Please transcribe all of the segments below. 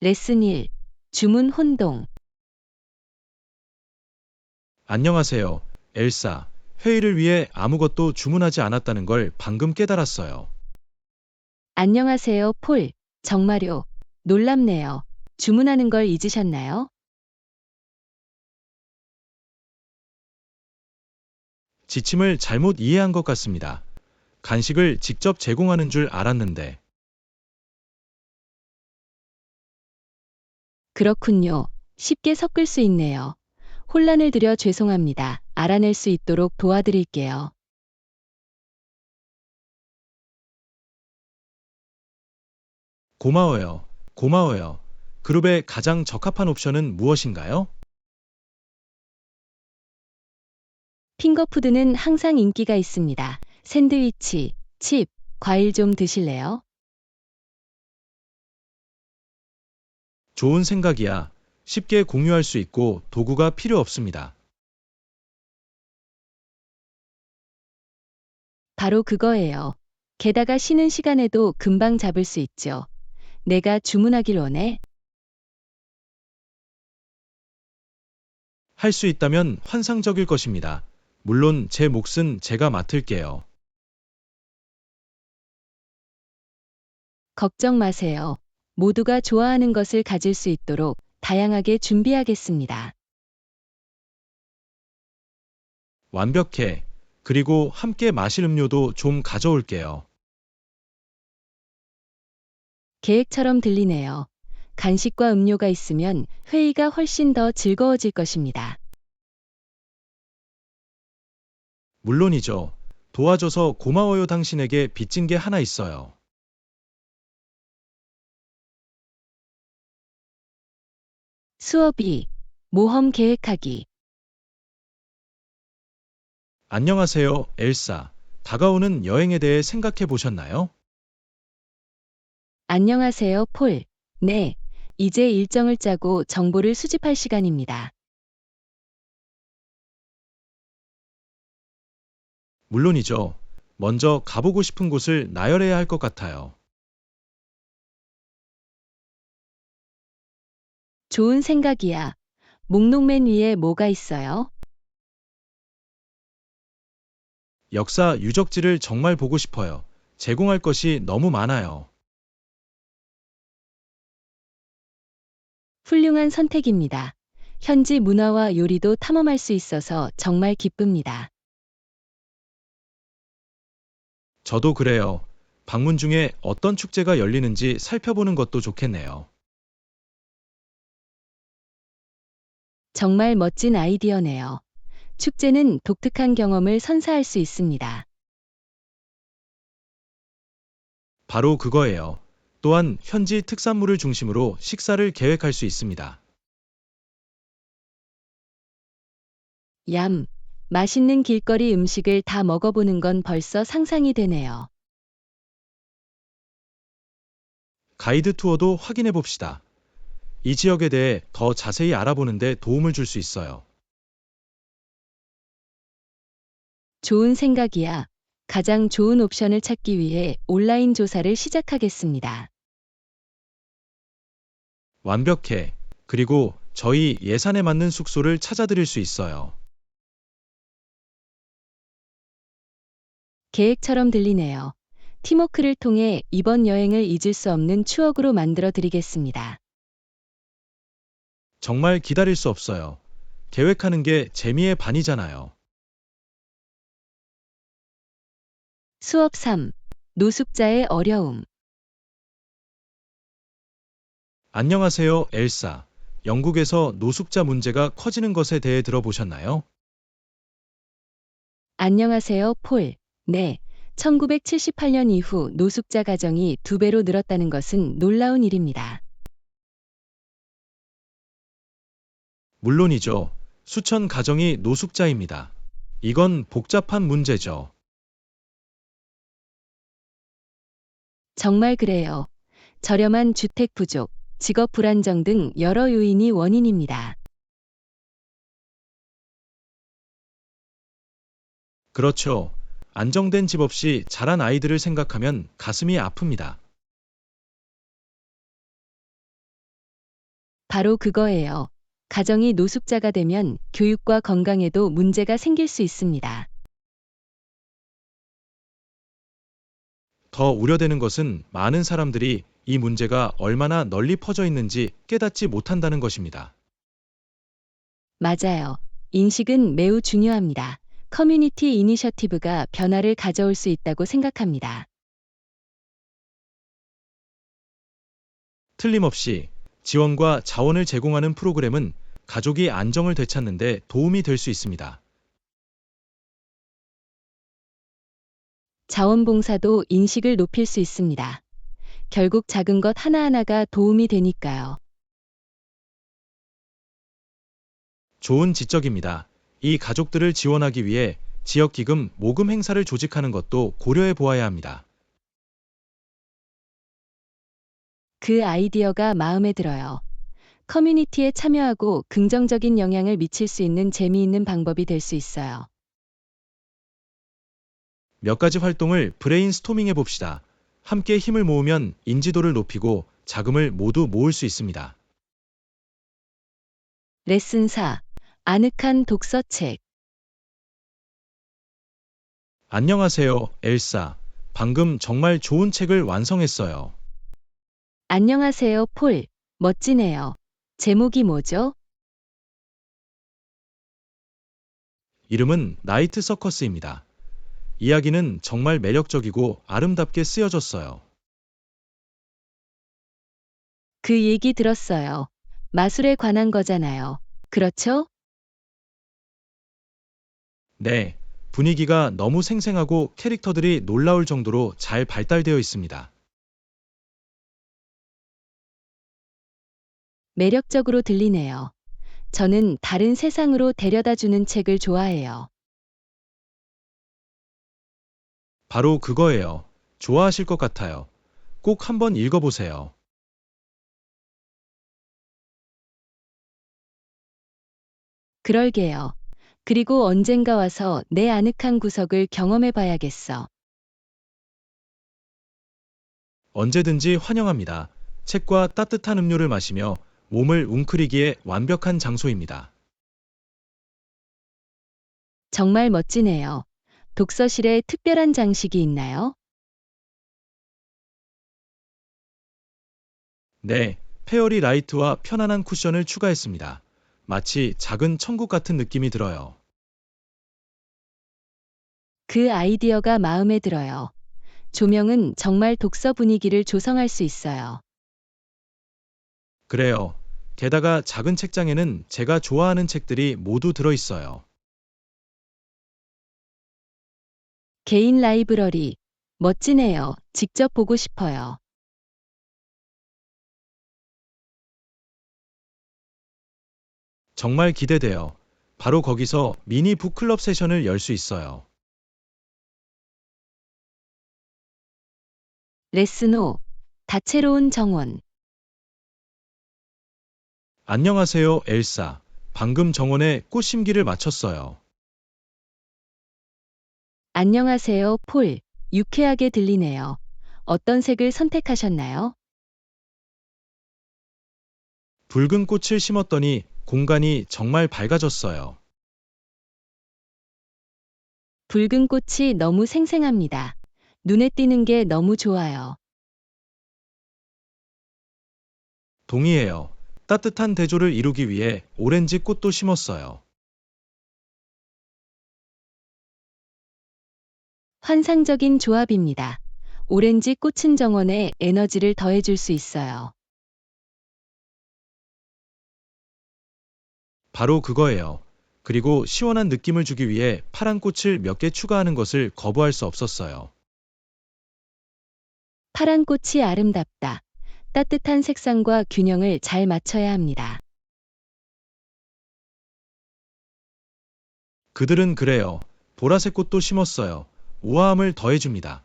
레슨 1. 주문 혼동. 안녕하세요, 엘사. 회의를 위해 아무것도 주문하지 않았다는 걸 방금 깨달았어요. 안녕하세요, 폴. 정말요. 놀랍네요. 주문하는 걸 잊으셨나요? 지침을 잘못 이해한 것 같습니다. 간식을 직접 제공하는 줄 알았는데. 그렇군요. 쉽게 섞을 수 있네요. 혼란을 드려 죄송합니다. 알아낼 수 있도록 도와드릴게요. 고마워요. 고마워요. 그룹에 가장 적합한 옵션은 무엇인가요? 핑거푸드는 항상 인기가 있습니다. 샌드위치, 칩, 과일 좀 드실래요? 좋은 생각이야. 쉽게 공유할 수 있고 도구가 필요 없습니다. 바로 그거예요. 게다가 쉬는 시간에도 금방 잡을 수 있죠. 내가 주문하길 원해? 할 수 있다면 환상적일 것입니다. 물론 제 몫은 제가 맡을게요. 걱정 마세요. 모두가 좋아하는 것을 가질 수 있도록 다양하게 준비하겠습니다. 완벽해. 그리고 함께 마실 음료도 좀 가져올게요. 계획처럼 들리네요. 간식과 음료가 있으면 회의가 훨씬 더 즐거워질 것입니다. 물론이죠. 도와줘서 고마워요. 당신에게 빚진 게 하나 있어요. 수업이, 모험 계획하기. 안녕하세요, 엘사. 다가오는 여행에 대해 생각해 보셨나요? 안녕하세요, 폴. 네, 이제 일정을 짜고 정보를 수집할 시간입니다. 물론이죠. 먼저 가보고 싶은 곳을 나열해야 할 것 같아요. 좋은 생각이야. 목록 맨 위에 뭐가 있어요? 역사 유적지를 정말 보고 싶어요. 제공할 것이 너무 많아요. 훌륭한 선택입니다. 현지 문화와 요리도 탐험할 수 있어서 정말 기쁩니다. 저도 그래요. 방문 중에 어떤 축제가 열리는지 살펴보는 것도 좋겠네요. 정말 멋진 아이디어네요. 축제는 독특한 경험을 선사할 수 있습니다. 바로 그거예요. 또한 현지 특산물을 중심으로 식사를 계획할 수 있습니다. 얌, 맛있는 길거리 음식을 다 먹어보는 건 벌써 상상이 되네요. 가이드 투어도 확인해 봅시다. 이 지역에 대해 더 자세히 알아보는 데 도움을 줄 수 있어요. 좋은 생각이야. 가장 좋은 옵션을 찾기 위해 온라인 조사를 시작하겠습니다. 완벽해. 그리고 저희 예산에 맞는 숙소를 찾아드릴 수 있어요. 계획처럼 들리네요. 팀워크를 통해 이번 여행을 잊을 수 없는 추억으로 만들어 드리겠습니다. 정말 기다릴 수 없어요. 계획하는 게 재미의 반이잖아요. 수업 3. 노숙자의 어려움. 안녕하세요, 엘사. 영국에서 노숙자 문제가 커지는 것에 대해 들어보셨나요? 안녕하세요, 폴. 네. 1978년 이후 노숙자 가정이 2배로 늘었다는 것은 놀라운 일입니다. 물론이죠. 수천 가정이 노숙자입니다. 이건 복잡한 문제죠. 정말 그래요. 저렴한 주택 부족, 직업 불안정 등 여러 요인이 원인입니다. 그렇죠. 안정된 집 없이 자란 아이들을 생각하면 가슴이 아픕니다. 바로 그거예요. 가정이 노숙자가 되면 교육과 건강에도 문제가 생길 수 있습니다. 더 우려되는 것은 많은 사람들이 이 문제가 얼마나 널리 퍼져 있는지 깨닫지 못한다는 것입니다. 맞아요. 인식은 매우 중요합니다. 커뮤니티 이니셔티브가 변화를 가져올 수 있다고 생각합니다. 틀림없이 지원과 자원을 제공하는 프로그램은 가족이 안정을 되찾는 데 도움이 될 수 있습니다. 자원봉사도 인식을 높일 수 있습니다. 결국 작은 것 하나하나가 도움이 되니까요. 좋은 지적입니다. 이 가족들을 지원하기 위해 지역기금 모금 행사를 조직하는 것도 고려해 보아야 합니다. 그 아이디어가 마음에 들어요. 커뮤니티에 참여하고 긍정적인 영향을 미칠 수 있는 재미있는 방법이 될 수 있어요. 몇 가지 활동을 브레인스토밍 해봅시다. 함께 힘을 모으면 인지도를 높이고 자금을 모두 모을 수 있습니다. 레슨 4. 아늑한 독서책. 안녕하세요, 엘사. 방금 정말 좋은 책을 완성했어요. 안녕하세요, 폴. 멋지네요. 제목이 뭐죠? 이름은 나이트 서커스입니다. 이야기는 정말 매력적이고 아름답게 쓰여졌어요. 그 얘기 들었어요. 마술에 관한 거잖아요. 그렇죠? 네, 분위기가 너무 생생하고 캐릭터들이 놀라울 정도로 잘 발달되어 있습니다. 매력적으로 들리네요. 저는 다른 세상으로 데려다 주는 책을 좋아해요. 바로 그거예요. 좋아하실 것 같아요. 꼭 한번 읽어보세요. 그럴게요. 그리고 언젠가 와서 내 아늑한 구석을 경험해 봐야겠어. 언제든지 환영합니다. 책과 따뜻한 음료를 마시며 몸을 웅크리기에 완벽한 장소입니다. 정말 멋지네요. 독서실에 특별한 장식이 있나요? 네, 페어리 라이트와 편안한 쿠션을 추가했습니다. 마치 작은 천국 같은 느낌이 들어요. 그 아이디어가 마음에 들어요. 조명은 정말 독서 분위기를 조성할 수 있어요. 그래요. 게다가 작은 책장에는 제가 좋아하는 책들이 모두 들어있어요. 개인 라이브러리. 멋지네요. 직접 보고 싶어요. 정말 기대돼요. 바로 거기서 미니 북클럽 세션을 열 수 있어요. 레슨 5. 다채로운 정원. 안녕하세요, 엘사. 방금 정원에 꽃 심기를 마쳤어요. 안녕하세요, 폴. 유쾌하게 들리네요. 어떤 색을 선택하셨나요? 붉은 꽃을 심었더니 공간이 정말 밝아졌어요. 붉은 꽃이 너무 생생합니다. 눈에 띄는 게 너무 좋아요. 동의해요. 따뜻한 대조를 이루기 위해 오렌지 꽃도 심었어요. 환상적인 조합입니다. 오렌지 꽃은 정원에 에너지를 더해줄 수 있어요. 바로 그거예요. 그리고 시원한 느낌을 주기 위해 파란 꽃을 몇 개 추가하는 것을 거부할 수 없었어요. 파란 꽃이 아름답다. 따뜻한 색상과 균형을 잘 맞춰야 합니다. 그들은 그래요. 보라색 꽃도 심었어요. 우아함을 더해줍니다.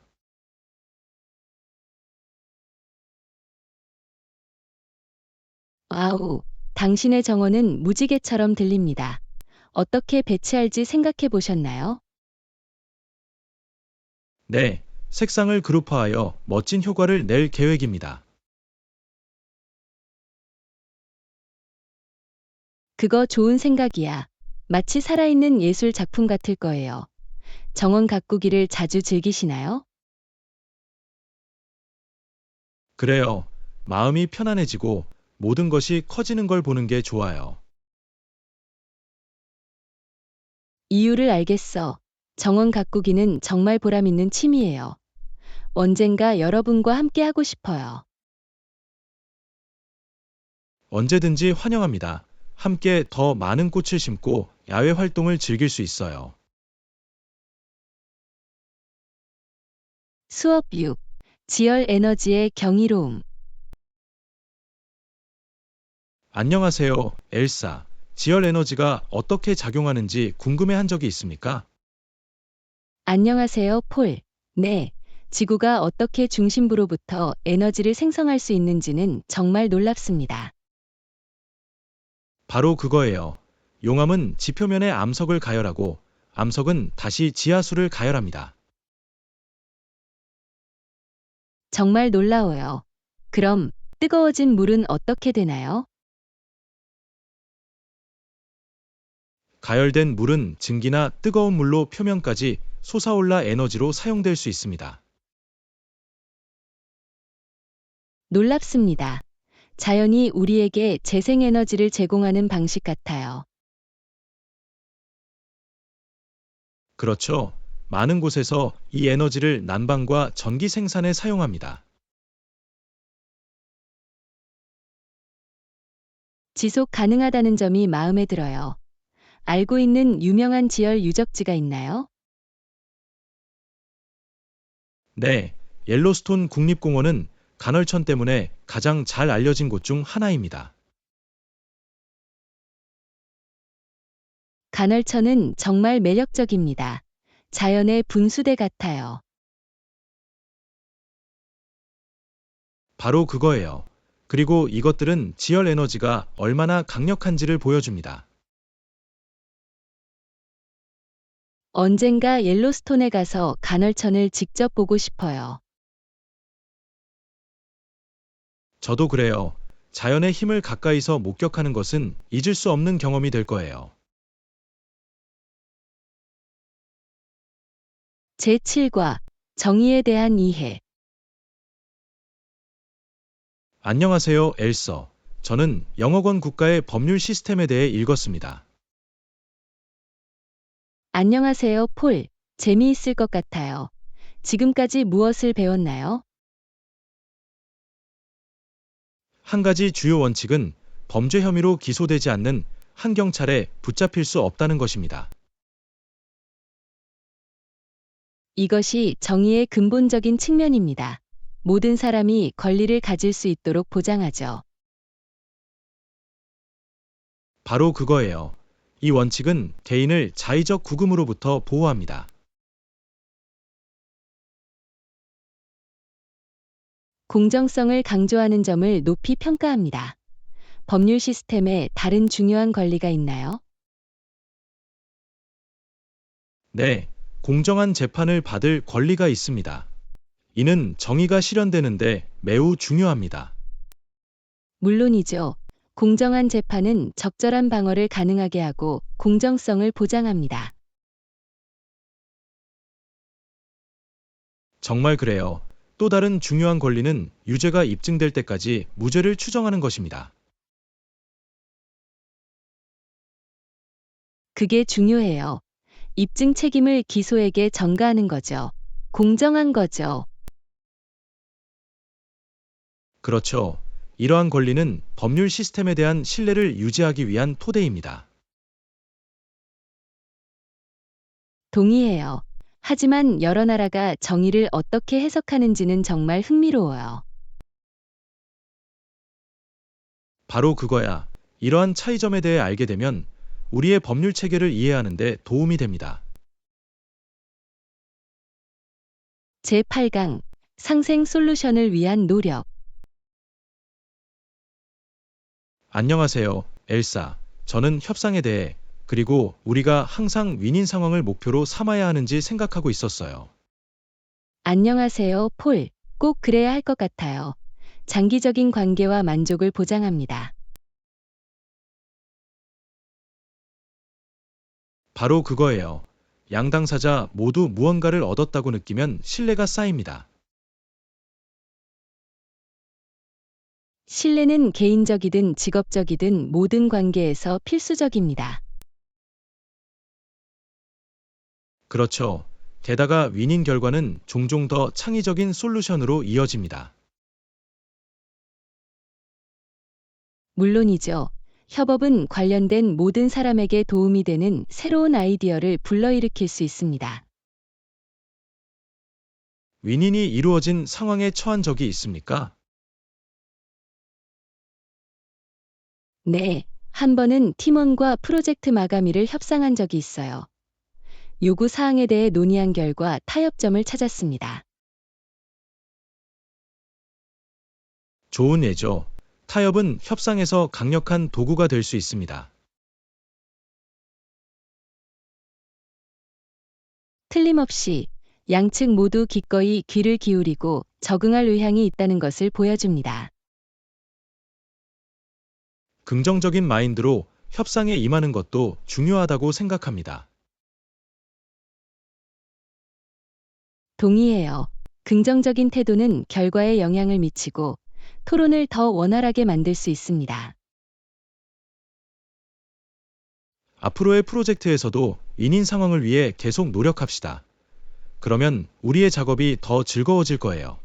와우, 당신의 정원은 무지개처럼 들립니다. 어떻게 배치할지 생각해 보셨나요? 네, 색상을 그룹화하여 멋진 효과를 낼 계획입니다. 그거 좋은 생각이야. 마치 살아있는 예술 작품 같을 거예요. 정원 가꾸기를 자주 즐기시나요? 그래요. 마음이 편안해지고 모든 것이 커지는 걸 보는 게 좋아요. 이유를 알겠어. 정원 가꾸기는 정말 보람있는 취미예요. 언젠가 여러분과 함께 하고 싶어요. 언제든지 환영합니다. 함께 더 많은 꽃을 심고 야외 활동을 즐길 수 있어요. 수업 6. 지열 에너지의 경이로움. 안녕하세요, 엘사. 지열 에너지가 어떻게 작용하는지 궁금해 한 적이 있습니까? 안녕하세요, 폴. 네. 지구가 어떻게 중심부로부터 에너지를 생성할 수 있는지는 정말 놀랍습니다. 바로 그거예요. 용암은 지표면에 암석을 가열하고 암석은 다시 지하수를 가열합니다. 정말 놀라워요. 그럼 뜨거워진 물은 어떻게 되나요? 가열된 물은 증기나 뜨거운 물로 표면까지 솟아올라 에너지로 사용될 수 있습니다. 놀랍습니다. 자연이 우리에게 재생에너지를 제공하는 방식 같아요. 그렇죠. 많은 곳에서 이 에너지를 난방과 전기 생산에 사용합니다. 지속 가능하다는 점이 마음에 들어요. 알고 있는 유명한 지열 유적지가 있나요? 네, 옐로스톤 국립공원은 간헐천 때문에 가장 잘 알려진 곳 중 하나입니다. 간헐천은 정말 매력적입니다. 자연의 분수대 같아요. 바로 그거예요. 그리고 이것들은 지열 에너지가 얼마나 강력한지를 보여줍니다. 언젠가 옐로스톤에 가서 간헐천을 직접 보고 싶어요. 저도 그래요. 자연의 힘을 가까이서 목격하는 것은 잊을 수 없는 경험이 될 거예요. 제7과 정의에 대한 이해. 안녕하세요, 엘서. 저는 영어권 국가의 법률 시스템에 대해 읽었습니다. 안녕하세요, 폴. 재미있을 것 같아요. 지금까지 무엇을 배웠나요? 한 가지 주요 원칙은 범죄 혐의로 기소되지 않는 한 경찰에 붙잡힐 수 없다는 것입니다. 이것이 정의의 근본적인 측면입니다. 모든 사람이 권리를 가질 수 있도록 보장하죠. 바로 그거예요. 이 원칙은 개인을 자의적 구금으로부터 보호합니다. 공정성을 강조하는 점을 높이 평가합니다. 법률 시스템에 다른 중요한 권리가 있나요? 네, 공정한 재판을 받을 권리가 있습니다. 이는 정의가 실현되는데 매우 중요합니다. 물론이죠. 공정한 재판은 적절한 방어를 가능하게 하고 공정성을 보장합니다. 정말 그래요. 또 다른 중요한 권리는 유죄가 입증될 때까지 무죄를 추정하는 것입니다. 그게 중요해요. 입증 책임을 기소에게 전가하는 거죠. 공정한 거죠. 그렇죠. 이러한 권리는 법률 시스템에 대한 신뢰를 유지하기 위한 토대입니다. 동의해요. 하지만 여러 나라가 정의를 어떻게 해석하는지는 정말 흥미로워요. 바로 그거야. 이러한 차이점에 대해 알게 되면 우리의 법률 체계를 이해하는 데 도움이 됩니다. 제8강 상생 솔루션을 위한 노력. 안녕하세요, 엘사. 저는 협상에 대해 그리고 우리가 항상 윈윈 상황을 목표로 삼아야 하는지 생각하고 있었어요. 안녕하세요, 폴. 꼭 그래야 할 것 같아요. 장기적인 관계와 만족을 보장합니다. 바로 그거예요. 양 당사자 모두 무언가를 얻었다고 느끼면 신뢰가 쌓입니다. 신뢰는 개인적이든 직업적이든 모든 관계에서 필수적입니다. 그렇죠. 게다가 윈인 결과는 종종 더 창의적인 솔루션으로 이어집니다. 물론이죠. 협업은 관련된 모든 사람에게 도움이 되는 새로운 아이디어를 불러일으킬 수 있습니다. 윈인이 이루어진 상황에 처한 적이 있습니까? 네, 한 번은 팀원과 프로젝트 마감일을 협상한 적이 있어요. 요구 사항에 대해 논의한 결과 타협점을 찾았습니다. 좋은 예죠. 타협은 협상에서 강력한 도구가 될 수 있습니다. 틀림없이 양측 모두 기꺼이 귀를 기울이고 적응할 의향이 있다는 것을 보여줍니다. 긍정적인 마인드로 협상에 임하는 것도 중요하다고 생각합니다. 동의해요. 긍정적인 태도는 결과에 영향을 미치고 토론을 더 원활하게 만들 수 있습니다. 앞으로의 프로젝트에서도 윈인 상황을 위해 계속 노력합시다. 그러면 우리의 작업이 더 즐거워질 거예요.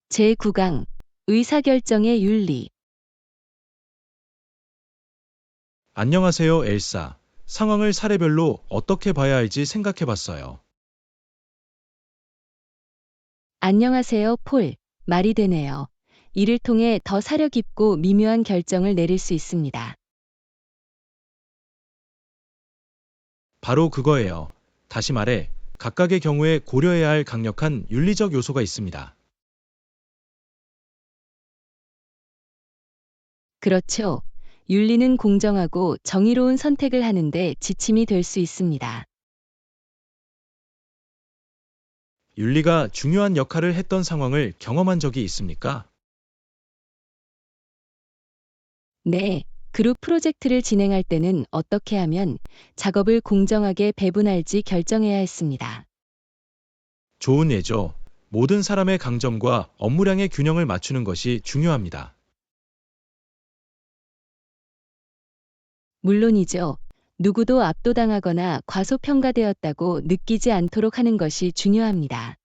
제9강 의사결정의 윤리. 안녕하세요, 엘사. 상황을 사례별로 어떻게 봐야 할지 생각해 봤어요. 안녕하세요, 폴. 말이 되네요. 이를 통해 더 사려 깊고 미묘한 결정을 내릴 수 있습니다. 바로 그거예요. 다시 말해, 각각의 경우에 고려해야 할 강력한 윤리적 요소가 있습니다. 그렇죠. 윤리는 공정하고 정의로운 선택을 하는데 지침이 될 수 있습니다. 윤리가 중요한 역할을 했던 상황을 경험한 적이 있습니까? 네, 그룹 프로젝트를 진행할 때는 어떻게 하면 작업을 공정하게 배분할지 결정해야 했습니다. 좋은 예죠. 모든 사람의 강점과 업무량의 균형을 맞추는 것이 중요합니다. 물론이죠. 누구도 압도당하거나 과소평가되었다고 느끼지 않도록 하는 것이 중요합니다.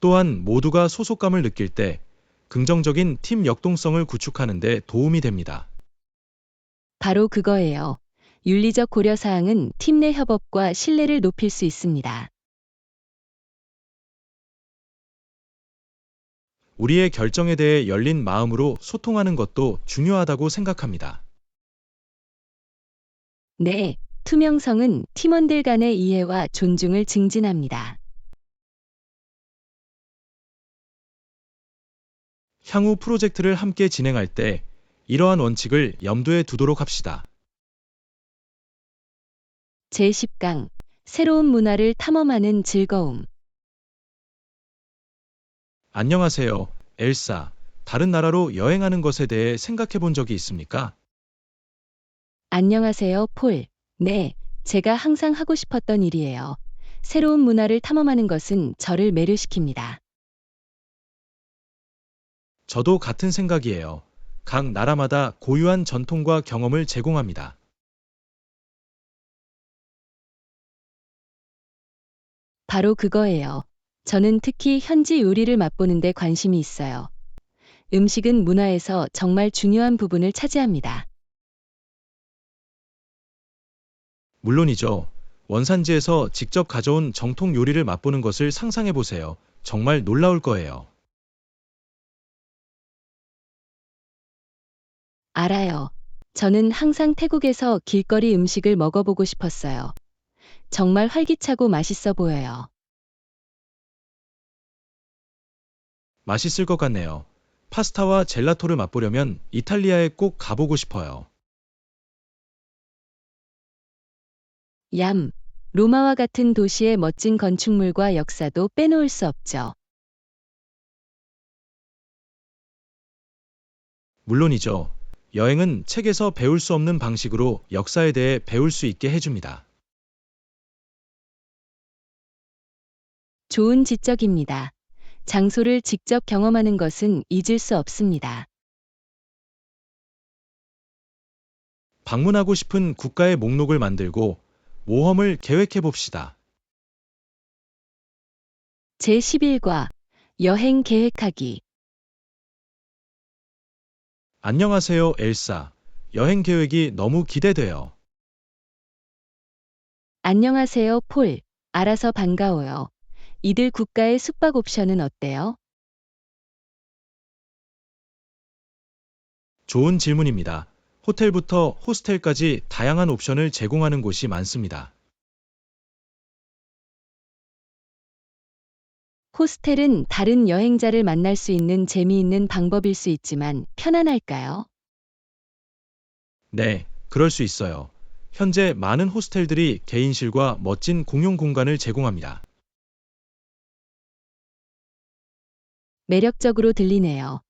또한 모두가 소속감을 느낄 때 긍정적인 팀 역동성을 구축하는 데 도움이 됩니다. 바로 그거예요. 윤리적 고려사항은 팀 내 협업과 신뢰를 높일 수 있습니다. 우리의 결정에 대해 열린 마음으로 소통하는 것도 중요하다고 생각합니다. 네, 투명성은 팀원들 간의 이해와 존중을 증진합니다. 향후 프로젝트를 함께 진행할 때 이러한 원칙을 염두에 두도록 합시다. 제10강 새로운 문화를 탐험하는 즐거움. 안녕하세요, 엘사. 다른 나라로 여행하는 것에 대해 생각해 본 적이 있습니까? 안녕하세요, 폴. 네, 제가 항상 하고 싶었던 일이에요. 새로운 문화를 탐험하는 것은 저를 매료시킵니다. 저도 같은 생각이에요. 각 나라마다 고유한 전통과 경험을 제공합니다. 바로 그거예요. 저는 특히 현지 요리를 맛보는 데 관심이 있어요. 음식은 문화에서 정말 중요한 부분을 차지합니다. 물론이죠. 원산지에서 직접 가져온 정통 요리를 맛보는 것을 상상해 보세요. 정말 놀라울 거예요. 알아요. 저는 항상 태국에서 길거리 음식을 먹어보고 싶었어요. 정말 활기차고 맛있어 보여요. 맛있을 것 같네요. 파스타와 젤라토를 맛보려면 이탈리아에 꼭 가보고 싶어요. 얌. 로마와 같은 도시의 멋진 건축물과 역사도 빼놓을 수 없죠. 물론이죠. 여행은 책에서 배울 수 없는 방식으로 역사에 대해 배울 수 있게 해줍니다. 좋은 지적입니다. 장소를 직접 경험하는 것은 잊을 수 없습니다. 방문하고 싶은 국가의 목록을 만들고 모험을 계획해 봅시다. 제11과 여행 계획하기. 안녕하세요, 엘사. 여행 계획이 너무 기대돼요. 안녕하세요, 폴. 알아서 반가워요. 이들 국가의 숙박 옵션은 어때요? 좋은 질문입니다. 호텔부터 호스텔까지 다양한 옵션을 제공하는 곳이 많습니다. 호스텔은 다른 여행자를 만날 수 있는 재미있는 방법일 수 있지만 편안할까요? 네, 그럴 수 있어요. 현재 많은 호스텔들이 개인실과 멋진 공용 공간을 제공합니다. 매력적으로 들리네요.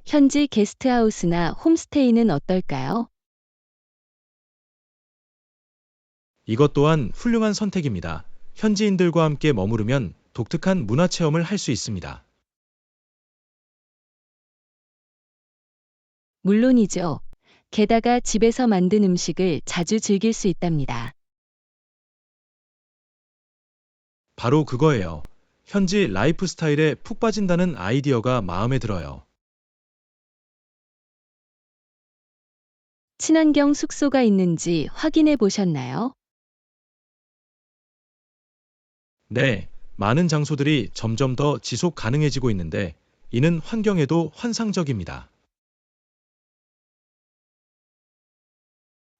현지 게스트하우스나 홈스테이는 어떨까요? 이것 또한 훌륭한 선택입니다. 현지인들과 함께 머무르면 독특한 문화 체험을 할 수 있습니다. 물론이죠. 게다가 집에서 만든 음식을 자주 즐길 수 있답니다. 바로 그거예요. 현지 라이프 스타일에 푹 빠진다는 아이디어가 마음에 들어요. 친환경 숙소가 있는지 확인해 보셨나요? 네, 많은 장소들이 점점 더 지속 가능해지고 있는데 이는 환경에도 환상적입니다.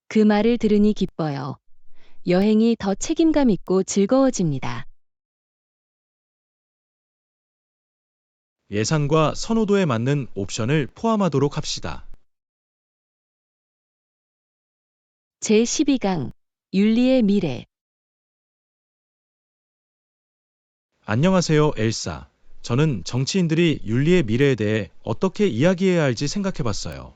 그 말을 들으니 기뻐요. 여행이 더 책임감 있고 즐거워집니다. 예산과 선호도에 맞는 옵션을 포함하도록 합시다. 제12강 윤리의 미래. 안녕하세요, 엘사. 저는 정치인들이 윤리의 미래에 대해 어떻게 이야기해야 할지 생각해 봤어요.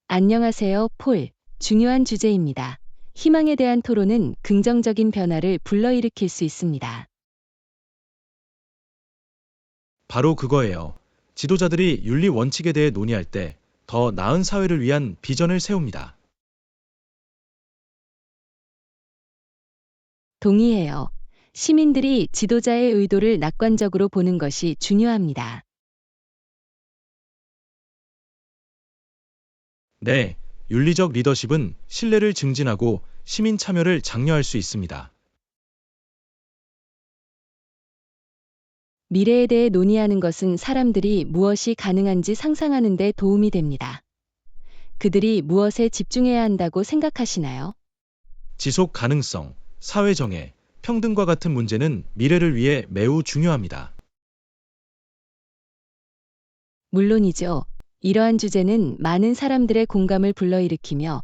안녕하세요, 폴. 중요한 주제입니다. 희망에 대한 토론은 긍정적인 변화를 불러일으킬 수 있습니다. 바로 그거예요. 지도자들이 윤리 원칙에 대해 논의할 때 더 나은 사회를 위한 비전을 세웁니다. 동의해요. 시민들이 지도자의 의도를 낙관적으로 보는 것이 중요합니다. 네, 윤리적 리더십은 신뢰를 증진하고 시민 참여를 장려할 수 있습니다. 미래에 대해 논의하는 것은 사람들이 무엇이 가능한지 상상하는 데 도움이 됩니다. 그들이 무엇에 집중해야 한다고 생각하시나요? 지속 가능성, 사회 정의, 평등과 같은 문제는 미래를 위해 매우 중요합니다. 물론이죠. 이러한 주제는 많은 사람들의 공감을 불러일으키며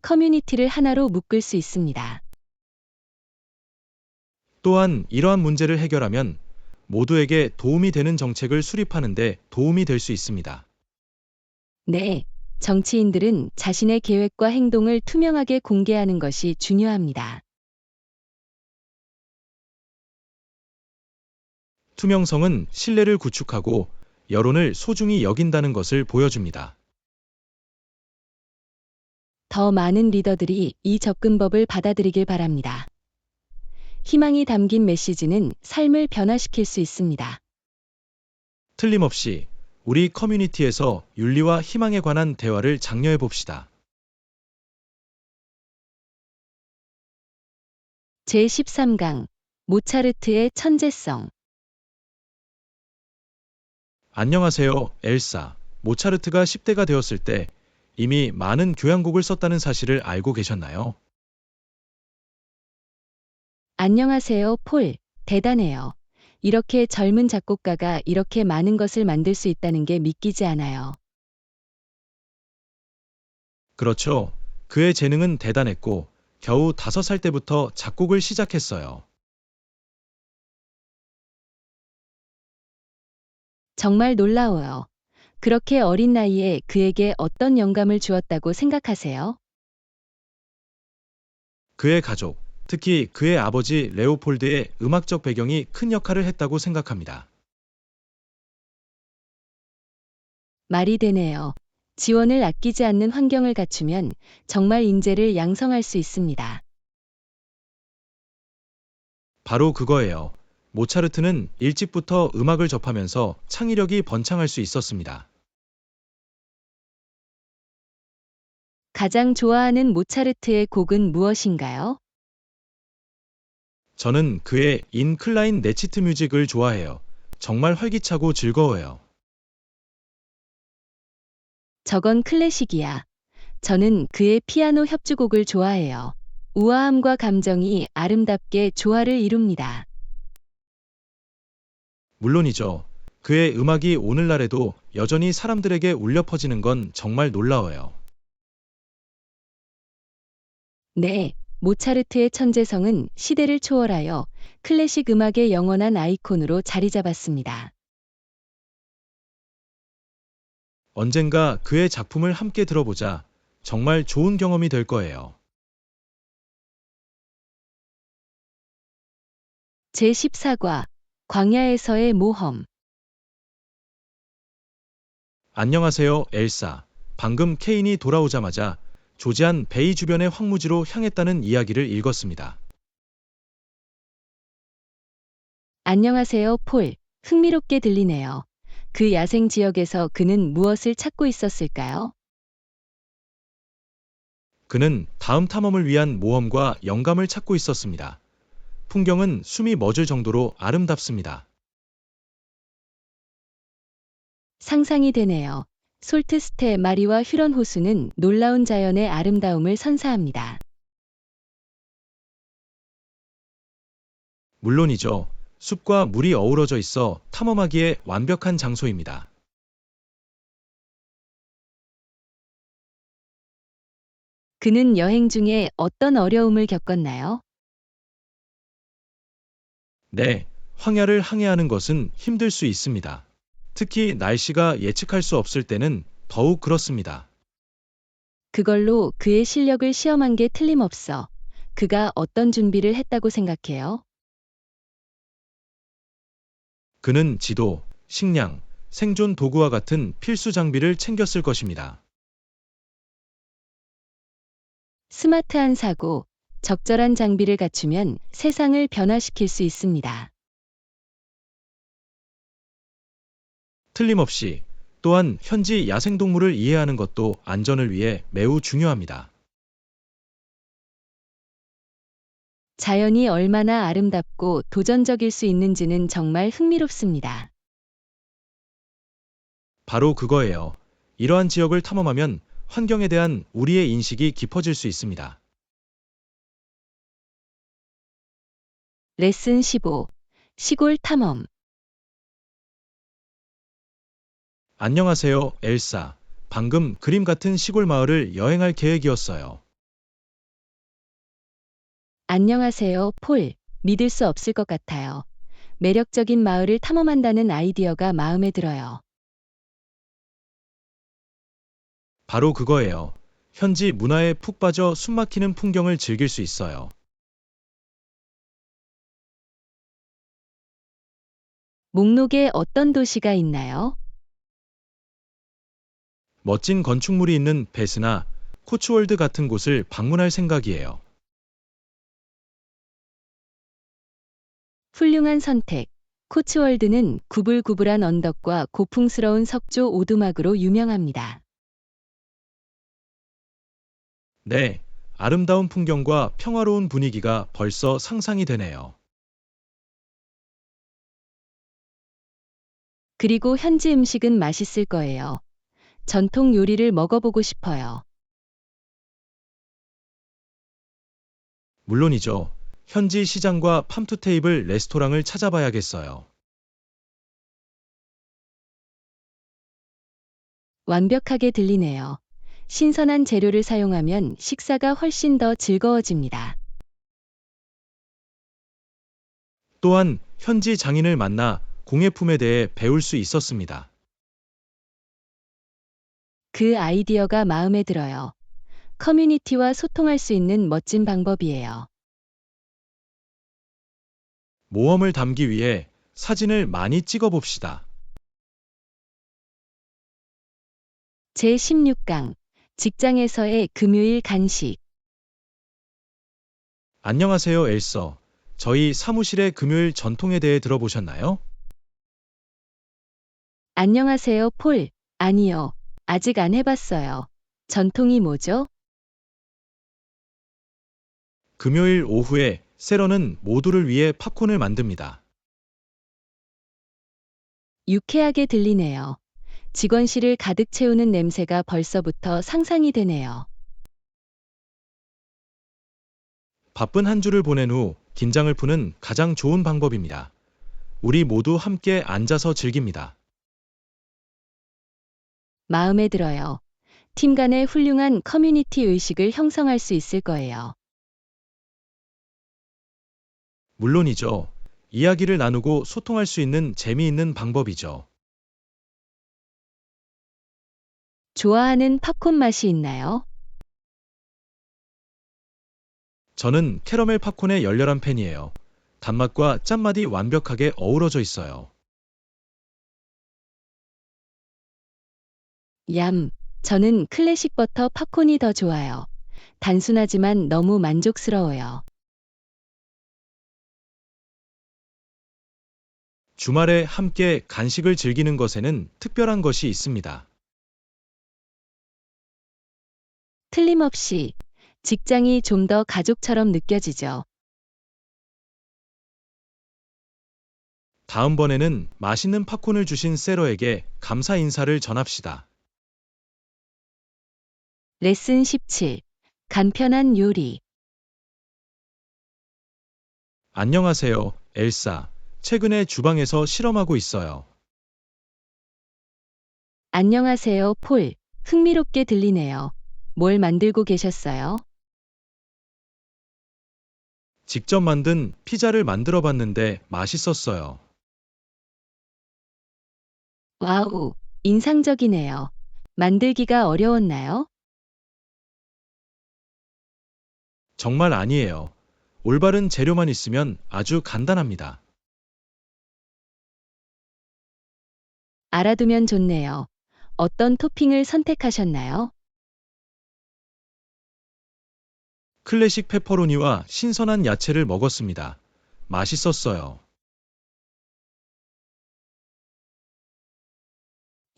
커뮤니티를 하나로 묶을 수 있습니다. 또한 이러한 문제를 해결하면 모두에게 도움이 되는 정책을 수립하는 데 도움이 될 수 있습니다. 네, 정치인들은 자신의 계획과 행동을 투명하게 공개하는 것이 중요합니다. 투명성은 신뢰를 구축하고 여론을 소중히 여긴다는 것을 보여줍니다. 더 많은 리더들이 이 접근법을 받아들이길 바랍니다. 희망이 담긴 메시지는 삶을 변화시킬 수 있습니다. 틀림없이 우리 커뮤니티에서 윤리와 희망에 관한 대화를 장려해 봅시다. 제13강 모차르트의 천재성. 안녕하세요, 엘사. 모차르트가 10대가 되었을 때 이미 많은 교향곡을 썼다는 사실을 알고 계셨나요? 안녕하세요, 폴. 대단해요. 이렇게 젊은 작곡가가 이렇게 많은 것을 만들 수 있다는 게 믿기지 않아요. 그렇죠. 그의 재능은 대단했고 겨우 5살 때부터 작곡을 시작했어요. 정말 놀라워요. 그렇게 어린 나이에 그에게 어떤 영감을 주었다고 생각하세요? 그의 가족, 특히 그의 아버지 레오폴드의 음악적 배경이 큰 역할을 했다고 생각합니다. 말이 되네요. 지원을 아끼지 않는 환경을 갖추면 정말 인재를 양성할 수 있습니다. 바로 그거예요. 모차르트는 일찍부터 음악을 접하면서 창의력이 번창할 수 있었습니다. 가장 좋아하는 모차르트의 곡은 무엇인가요? 저는 그의 인 클라인 네치트 뮤직을 좋아해요. 정말 활기차고 즐거워요. 저건 클래식이야. 저는 그의 피아노 협주곡을 좋아해요. 우아함과 감정이 아름답게 조화를 이룹니다. 물론이죠. 그의 음악이 오늘날에도 여전히 사람들에게 울려 퍼지는 건 정말 놀라워요. 네, 모차르트의 천재성은 시대를 초월하여 클래식 음악의 영원한 아이콘으로 자리 잡았습니다. 언젠가 그의 작품을 함께 들어보자. 정말 좋은 경험이 될 거예요. 제14과 광야에서의 모험. 안녕하세요, 엘사. 방금 케인이 돌아오자마자 조지안 베이 주변의 황무지로 향했다는 이야기를 읽었습니다. 안녕하세요, 폴. 흥미롭게 들리네요. 그 야생 지역에서 그는 무엇을 찾고 있었을까요? 그는 다음 탐험을 위한 모험과 영감을 찾고 있었습니다. 풍경은 숨이 멎을 정도로 아름답습니다. 상상이 되네요. 솔트스테 마리와 휴런 호수는 놀라운 자연의 아름다움을 선사합니다. 물론이죠. 숲과 물이 어우러져 있어 탐험하기에 완벽한 장소입니다. 그는 여행 중에 어떤 어려움을 겪었나요? 네, 황야를 항해하는 것은 힘들 수 있습니다. 특히 날씨가 예측할 수 없을 때는 더욱 그렇습니다. 그걸로 그의 실력을 시험한 게 틀림없어. 그가 어떤 준비를 했다고 생각해요? 그는 지도, 식량, 생존 도구와 같은 필수 장비를 챙겼을 것입니다. 스마트한 사고, 적절한 장비를 갖추면 세상을 변화시킬 수 있습니다. 틀림없이 또한 현지 야생동물을 이해하는 것도 안전을 위해 매우 중요합니다. 자연이 얼마나 아름답고 도전적일 수 있는지는 정말 흥미롭습니다. 바로 그거예요. 이러한 지역을 탐험하면 환경에 대한 우리의 인식이 깊어질 수 있습니다. 레슨 15. 시골 탐험. 안녕하세요, 엘사. 방금 그림 같은 시골 마을을 여행할 계획이었어요. 안녕하세요, 폴. 믿을 수 없을 것 같아요. 매력적인 마을을 탐험한다는 아이디어가 마음에 들어요. 바로 그거예요. 현지 문화에 푹 빠져 숨막히는 풍경을 즐길 수 있어요. 목록에 어떤 도시가 있나요? 멋진 건축물이 있는 베스나 코츠월드 같은 곳을 방문할 생각이에요. 훌륭한 선택. 코츠월드는 구불구불한 언덕과 고풍스러운 석조 오두막으로 유명합니다. 네, 아름다운 풍경과 평화로운 분위기가 벌써 상상이 되네요. 그리고 현지 음식은 맛있을 거예요. 전통 요리를 먹어보고 싶어요. 물론이죠. 현지 시장과 팜투테이블 레스토랑을 찾아봐야겠어요. 완벽하게 들리네요. 신선한 재료를 사용하면 식사가 훨씬 더 즐거워집니다. 또한 현지 장인을 만나 공예품에 대해 배울 수 있었습니다. 그 아이디어가 마음에 들어요. 커뮤니티와 소통할 수 있는 멋진 방법이에요. 모험을 담기 위해 사진을 많이 찍어 봅시다. 제16강 직장에서의 금요일 간식. 안녕하세요, 엘서. 저희 사무실의 금요일 전통에 대해 들어보셨나요? 안녕하세요, 폴. 아니요. 아직 안 해봤어요. 전통이 뭐죠? 금요일 오후에 세러는 모두를 위해 팝콘을 만듭니다. 유쾌하게 들리네요. 직원실을 가득 채우는 냄새가 벌써부터 상상이 되네요. 바쁜 한 주를 보낸 후 긴장을 푸는 가장 좋은 방법입니다. 우리 모두 함께 앉아서 즐깁니다. 마음에 들어요. 팀 간의 훌륭한 커뮤니티 의식을 형성할 수 있을 거예요. 물론이죠. 이야기를 나누고 소통할 수 있는 재미있는 방법이죠. 좋아하는 팝콘 맛이 있나요? 저는 캐러멜 팝콘의 열렬한 팬이에요. 단맛과 짠맛이 완벽하게 어우러져 있어요. 얌. 저는 클래식 버터 팝콘이 더 좋아요. 단순하지만 너무 만족스러워요. 주말에 함께 간식을 즐기는 것에는 특별한 것이 있습니다. 틀림없이 직장이 좀 더 가족처럼 느껴지죠. 다음번에는 맛있는 팝콘을 주신 세러에게 감사 인사를 전합시다. 레슨 17. 간편한 요리. 안녕하세요, 엘사. 최근에 주방에서 실험하고 있어요. 안녕하세요, 폴. 흥미롭게 들리네요. 뭘 만들고 계셨어요? 직접 만든 피자를 만들어 봤는데 맛있었어요. 와우, 인상적이네요. 만들기가 어려웠나요? 정말 아니에요. 올바른 재료만 있으면 아주 간단합니다. 알아두면 좋네요. 어떤 토핑을 선택하셨나요? 클래식 페퍼로니와 신선한 야채를 먹었습니다. 맛있었어요.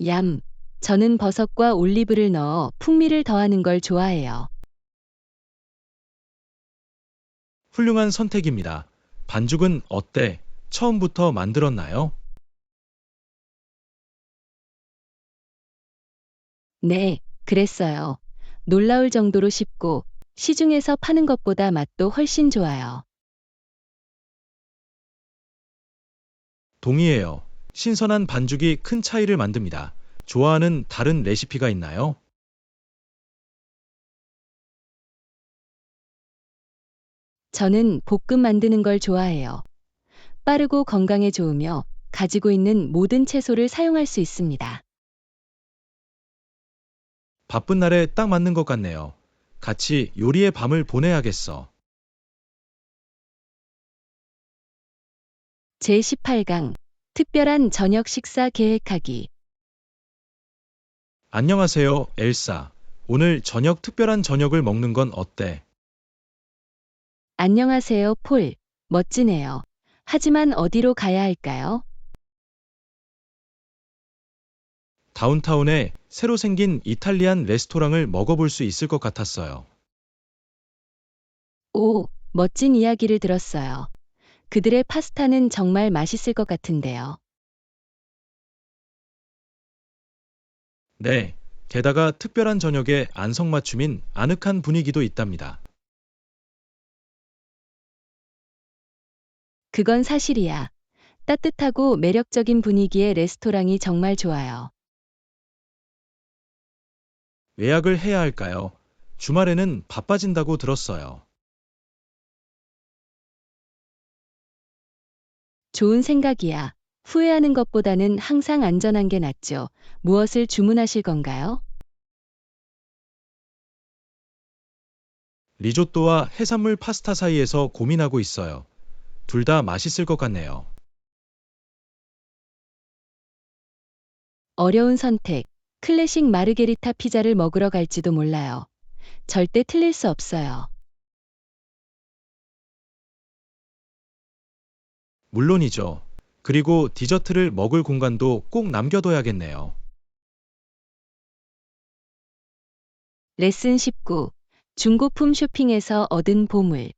얌. 저는 버섯과 올리브를 넣어 풍미를 더하는 걸 좋아해요. 훌륭한 선택입니다. 반죽은 어때? 처음부터 만들었나요? 네, 그랬어요. 놀라울 정도로 쉽고 시중에서 파는 것보다 맛도 훨씬 좋아요. 동의해요. 신선한 반죽이 큰 차이를 만듭니다. 좋아하는 다른 레시피가 있나요? 저는 볶음 만드는 걸 좋아해요. 빠르고 건강에 좋으며 가지고 있는 모든 채소를 사용할 수 있습니다. 바쁜 날에 딱 맞는 것 같네요. 같이 요리의 밤을 보내야겠어. 제18강 특별한 저녁 식사 계획하기. 안녕하세요, 엘사. 오늘 저녁 특별한 저녁을 먹는 건 어때? 안녕하세요, 폴. 멋지네요. 하지만 어디로 가야 할까요? 다운타운에 새로 생긴 이탈리안 레스토랑을 먹어볼 수 있을 것 같았어요. 오, 멋진 이야기를 들었어요. 그들의 파스타는 정말 맛있을 것 같은데요. 네, 게다가 특별한 저녁에 안성맞춤인 아늑한 분위기도 있답니다. 그건 사실이야. 따뜻하고 매력적인 분위기의 레스토랑이 정말 좋아요. 예약을 해야 할까요? 주말에는 바빠진다고 들었어요. 좋은 생각이야. 후회하는 것보다는 항상 안전한 게 낫죠. 무엇을 주문하실 건가요? 리조또와 해산물 파스타 사이에서 고민하고 있어요. 둘 다 맛있을 것 같네요. 어려운 선택. 클래식 마르게리타 피자를 먹으러 갈지도 몰라요. 절대 틀릴 수 없어요. 물론이죠. 그리고 디저트를 먹을 공간도 꼭 남겨둬야겠네요. 레슨 19. 중고품 쇼핑에서 얻은 보물.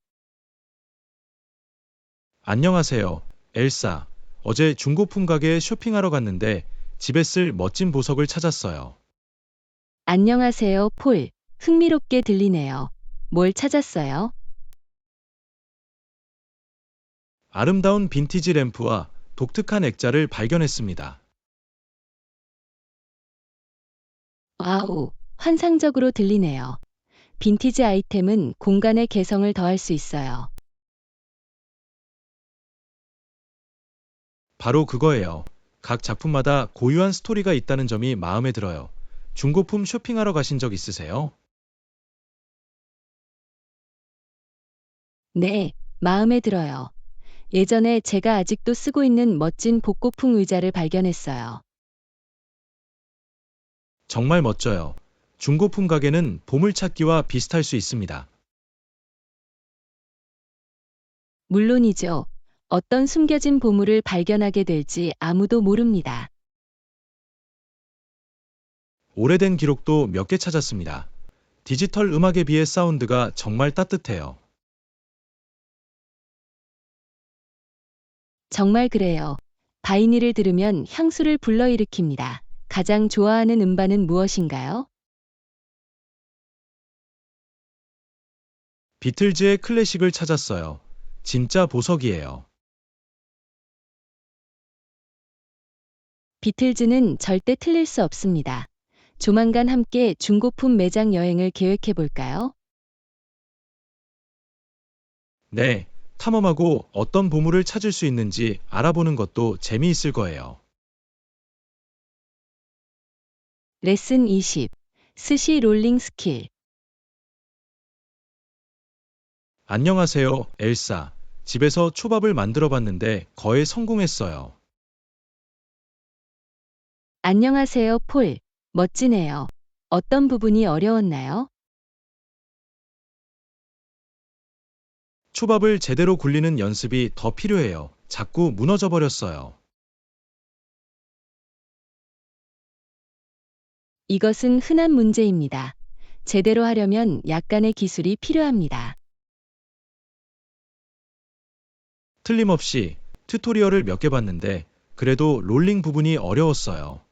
안녕하세요, 엘사. 어제 중고품 가게에 쇼핑하러 갔는데 집에 쓸 멋진 보석을 찾았어요. 안녕하세요, 폴. 흥미롭게 들리네요. 뭘 찾았어요? 아름다운 빈티지 램프와 독특한 액자를 발견했습니다. 와우, 환상적으로 들리네요. 빈티지 아이템은 공간의 개성을 더할 수 있어요. 바로 그거예요. 각 작품마다 고유한 스토리가 있다는 점이 마음에 들어요. 중고품 쇼핑하러 가신 적 있으세요? 네, 마음에 들어요. 예전에 제가 아직도 쓰고 있는 멋진 복고풍 의자를 발견했어요. 정말 멋져요. 중고품 가게는 보물찾기와 비슷할 수 있습니다. 물론이죠. 어떤 숨겨진 보물을 발견하게 될지 아무도 모릅니다. 오래된 기록도 몇 개 찾았습니다. 디지털 음악에 비해 사운드가 정말 따뜻해요. 정말 그래요. 바이닐을 들으면 향수를 불러일으킵니다. 가장 좋아하는 음반은 무엇인가요? 비틀즈의 클래식을 찾았어요. 진짜 보석이에요. 비틀즈는 절대 틀릴 수 없습니다. 조만간 함께 중고품 매장 여행을 계획해 볼까요? 네, 탐험하고 어떤 보물을 찾을 수 있는지 알아보는 것도 재미있을 거예요. 레슨 20. 스시 롤링 스킬. 안녕하세요, 엘사. 집에서 초밥을 만들어 봤는데 거의 성공했어요. 안녕하세요, 폴. 멋지네요. 어떤 부분이 어려웠나요? 초밥을 제대로 굴리는 연습이 더 필요해요. 자꾸 무너져 버렸어요. 이것은 흔한 문제입니다. 제대로 하려면 약간의 기술이 필요합니다. 틀림없이 튜토리얼을 몇 개 봤는데 그래도 롤링 부분이 어려웠어요.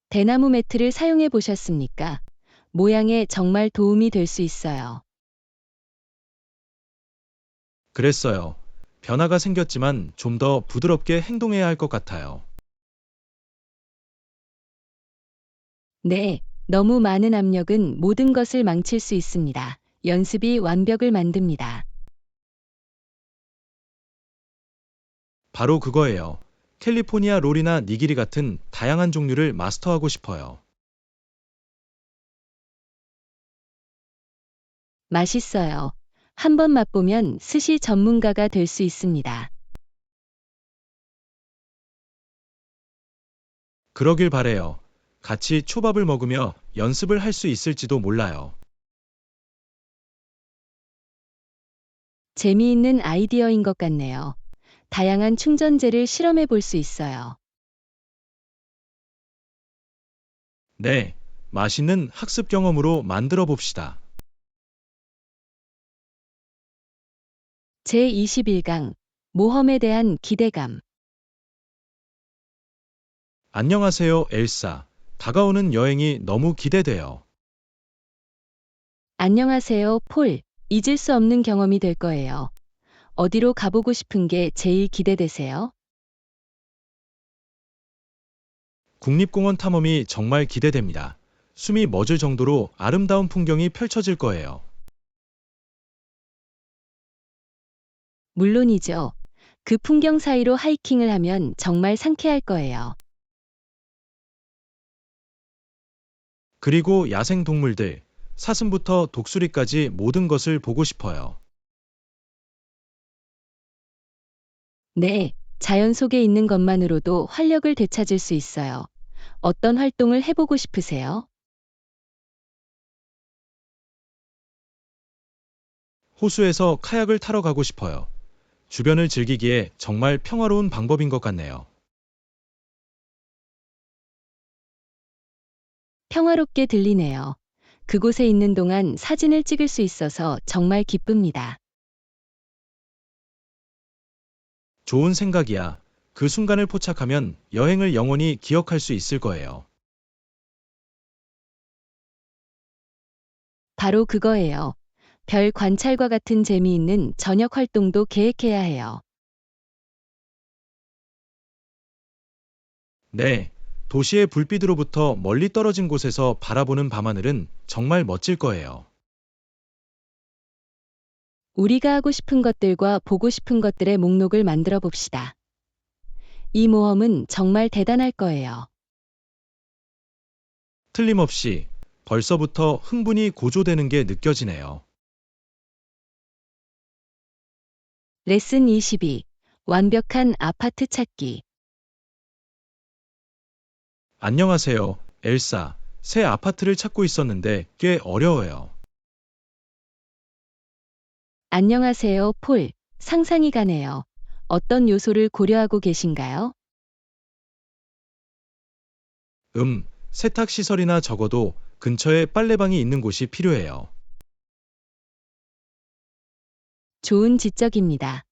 대나무 매트를 사용해 보셨습니까? 모양에 정말 도움이 될 수 있어요. 그랬어요. 변화가 생겼지만 좀 더 부드럽게 행동해야 할 것 같아요. 네, 너무 많은 압력은 모든 것을 망칠 수 있습니다. 연습이 완벽을 만듭니다. 바로 그거예요. 캘리포니아 롤이나 니기리 같은 다양한 종류를 마스터하고 싶어요. 맛있어요. 한번 맛보면 스시 전문가가 될 수 있습니다. 그러길 바래요. 같이 초밥을 먹으며 연습을 할 수 있을지도 몰라요. 재미있는 아이디어인 것 같네요. 다양한 충전재를 실험해 볼 수 있어요. 네, 맛있는 학습 경험으로 만들어 봅시다. 제21강 모험에 대한 기대감. 안녕하세요, 엘사. 다가오는 여행이 너무 기대돼요. 안녕하세요, 폴. 잊을 수 없는 경험이 될 거예요. 어디로 가보고 싶은 게 제일 기대되세요? 국립공원 탐험이 정말 기대됩니다. 숨이 멎을 정도로 아름다운 풍경이 펼쳐질 거예요. 물론이죠. 그 풍경 사이로 하이킹을 하면 정말 상쾌할 거예요. 그리고 야생 동물들, 사슴부터 독수리까지 모든 것을 보고 싶어요. 네, 자연 속에 있는 것만으로도 활력을 되찾을 수 있어요. 어떤 활동을 해보고 싶으세요? 호수에서 카약을 타러 가고 싶어요. 주변을 즐기기에 정말 평화로운 방법인 것 같네요. 평화롭게 들리네요. 그곳에 있는 동안 사진을 찍을 수 있어서 정말 기쁩니다. 좋은 생각이야. 그 순간을 포착하면 여행을 영원히 기억할 수 있을 거예요. 바로 그거예요. 별 관찰과 같은 재미있는 저녁 활동도 계획해야 해요. 네, 도시의 불빛으로부터 멀리 떨어진 곳에서 바라보는 밤하늘은 정말 멋질 거예요. 우리가 하고 싶은 것들과 보고 싶은 것들의 목록을 만들어 봅시다. 이 모험은 정말 대단할 거예요. 틀림없이 벌써부터 흥분이 고조되는 게 느껴지네요. 레슨 22. 완벽한 아파트 찾기. 안녕하세요, 엘사. 새 아파트를 찾고 있었는데 꽤 어려워요. 안녕하세요, 폴. 상상이 가네요. 어떤 요소를 고려하고 계신가요? 세탁시설이나 적어도 근처에 빨래방이 있는 곳이 필요해요. 좋은 지적입니다.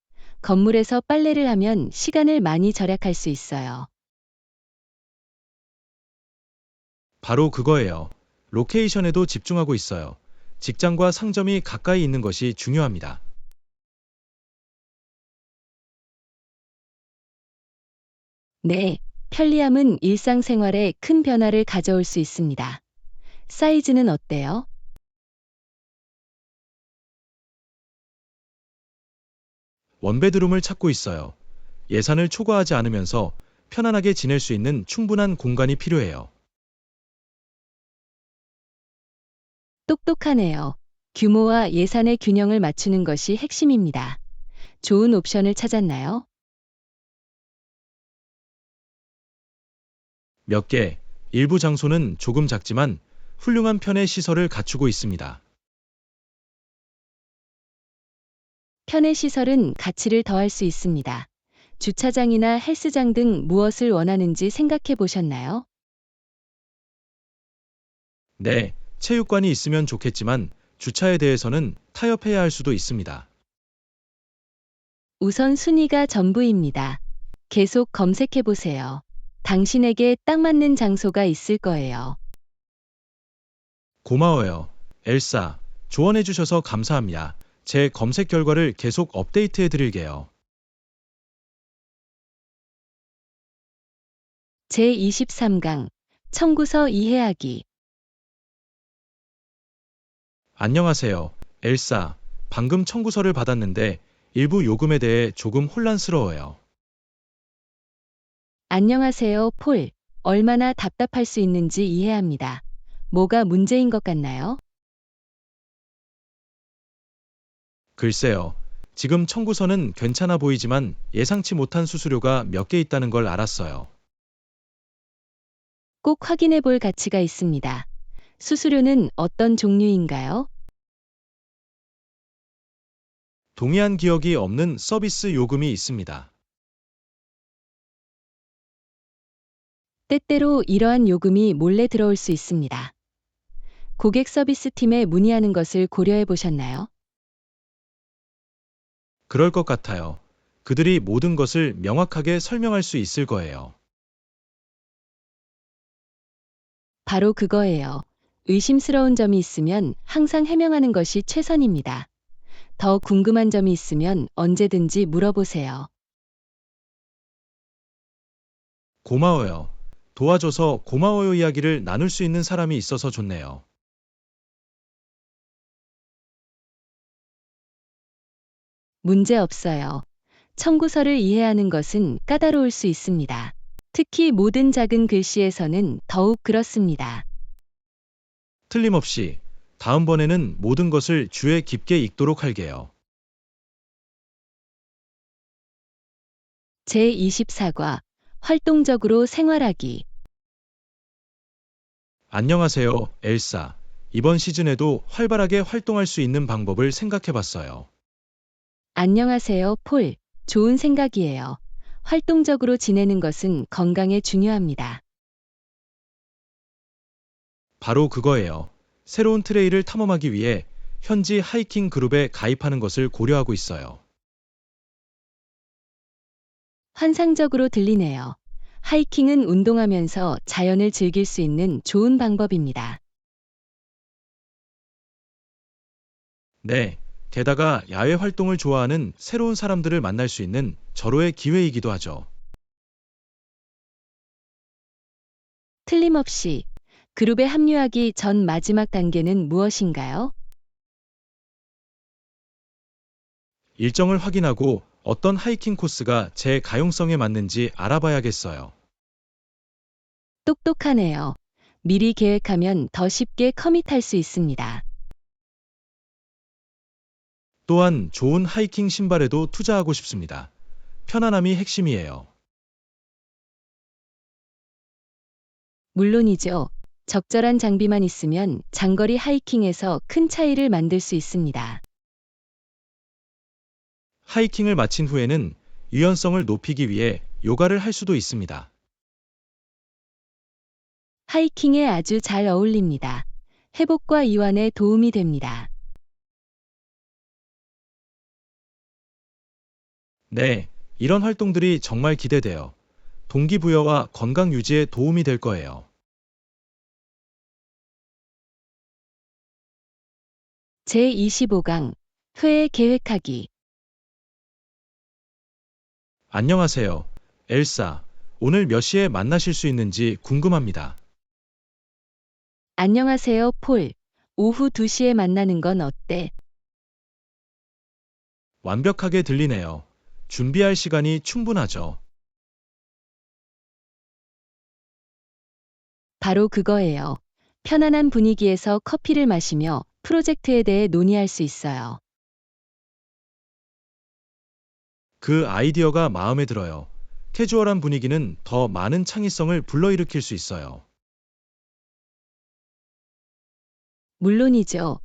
건물에서 빨래를 하면 시간을 많이 절약할 수 있어요. 바로 그거예요. 로케이션에도 집중하고 있어요. 직장과 상점이 가까이 있는 것이 중요합니다. 네, 편리함은 일상생활에 큰 변화를 가져올 수 있습니다. 사이즈는 어때요? 원베드룸을 찾고 있어요. 예산을 초과하지 않으면서 편안하게 지낼 수 있는 충분한 공간이 필요해요. 똑똑하네요. 규모와 예산의 균형을 맞추는 것이 핵심입니다. 좋은 옵션을 찾았나요? 몇 개, 일부 장소는 조금 작지만 훌륭한 편의 시설을 갖추고 있습니다. 편의 시설은 가치를 더할 수 있습니다. 주차장이나 헬스장 등 무엇을 원하는지 생각해 보셨나요? 네, 체육관이 있으면 좋겠지만 주차에 대해서는 타협해야 할 수도 있습니다. 우선 순위가 전부입니다. 계속 검색해 보세요. 당신에게 딱 맞는 장소가 있을 거예요. 고마워요. 엘사, 조언해 주셔서 감사합니다. 제 검색 결과를 계속 업데이트해 드릴게요. 제23강 청구서 이해하기. 안녕하세요, 엘사. 방금 청구서를 받았는데 일부 요금에 대해 조금 혼란스러워요. 안녕하세요, 폴. 얼마나 답답할 수 있는지 이해합니다. 뭐가 문제인 것 같나요? 글쎄요. 지금 청구서는 괜찮아 보이지만 예상치 못한 수수료가 몇 개 있다는 걸 알았어요. 꼭 확인해 볼 가치가 있습니다. 수수료는 어떤 종류인가요? 동의한 기억이 없는 서비스 요금이 있습니다. 때때로 이러한 요금이 몰래 들어올 수 있습니다. 고객 서비스 팀에 문의하는 것을 고려해 보셨나요? 그럴 것 같아요. 그들이 모든 것을 명확하게 설명할 수 있을 거예요. 바로 그거예요. 의심스러운 점이 있으면 항상 해명하는 것이 최선입니다. 더 궁금한 점이 있으면 언제든지 물어보세요. 고마워요. 도와줘서 고마워요 이야기를 나눌 수 있는 사람이 있어서 좋네요. 문제 없어요. 청구서를 이해하는 것은 까다로울 수 있습니다. 특히 모든 작은 글씨에서는 더욱 그렇습니다. 틀림없이 다음번에는 모든 것을 주에 깊게 읽도록 할게요. 제24과 활동적으로 생활하기. 안녕하세요, 엘사. 이번 시즌에도 활발하게 활동할 수 있는 방법을 생각해 봤어요. 안녕하세요, 폴. 좋은 생각이에요. 활동적으로 지내는 것은 건강에 중요합니다. 바로 그거예요. 새로운 트레일을 탐험하기 위해 현지 하이킹 그룹에 가입하는 것을 고려하고 있어요. 환상적으로 들리네요. 하이킹은 운동하면서 자연을 즐길 수 있는 좋은 방법입니다. 네. 게다가 야외 활동을 좋아하는 새로운 사람들을 만날 수 있는 절호의 기회이기도 하죠. 틀림없이 그룹에 합류하기 전 마지막 단계는 무엇인가요? 일정을 확인하고 어떤 하이킹 코스가 제 가용성에 맞는지 알아봐야겠어요. 똑똑하네요. 미리 계획하면 더 쉽게 커밋할 수 있습니다. 또한 좋은 하이킹 신발에도 투자하고 싶습니다. 편안함이 핵심이에요. 물론이죠. 적절한 장비만 있으면 장거리 하이킹에서 큰 차이를 만들 수 있습니다. 하이킹을 마친 후에는 유연성을 높이기 위해 요가를 할 수도 있습니다. 하이킹에 아주 잘 어울립니다. 회복과 이완에 도움이 됩니다. 네, 이런 활동들이 정말 기대돼요. 동기부여와 건강 유지에 도움이 될 거예요. 제25강 회의 계획하기. 안녕하세요, 엘사. 오늘 몇 시에 만나실 수 있는지 궁금합니다. 안녕하세요, 폴. 오후 2시에 만나는 건 어때? 완벽하게 들리네요. 준비할 시간이 충분하죠. 바로 그거예요. 편안한 분위기에서 커피를 마시며 프로젝트에 대해 논의할 수 있어요. 그 아이디어가 마음에 들어요. 캐주얼한 분위기는 더 많은 창의성을 불러일으킬 수 있어요. 물론이죠.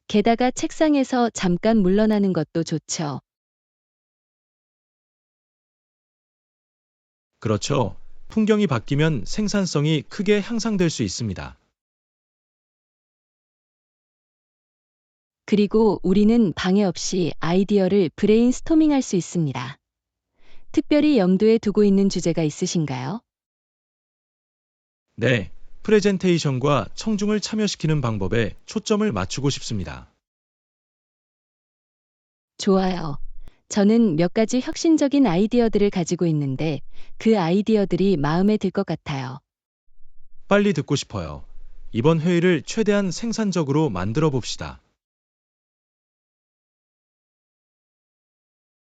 게다가 책상에서 잠깐 물러나는 것도 좋죠. 그렇죠. 풍경이 바뀌면 생산성이 크게 향상될 수 있습니다. 그리고 우리는 방해 없이 아이디어를 브레인스토밍할 수 있습니다. 특별히 염두에 두고 있는 주제가 있으신가요? 네, 프레젠테이션과 청중을 참여시키는 방법에 초점을 맞추고 싶습니다. 좋아요. 저는 몇 가지 혁신적인 아이디어들을 가지고 있는데 그 아이디어들이 마음에 들 것 같아요. 빨리 듣고 싶어요. 이번 회의를 최대한 생산적으로 만들어 봅시다.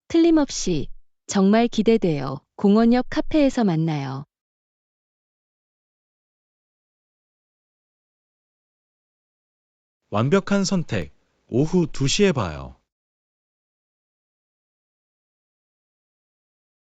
틀림없이 정말 기대돼요. 공원 옆 카페에서 만나요. 완벽한 선택. 오후 2시에 봐요.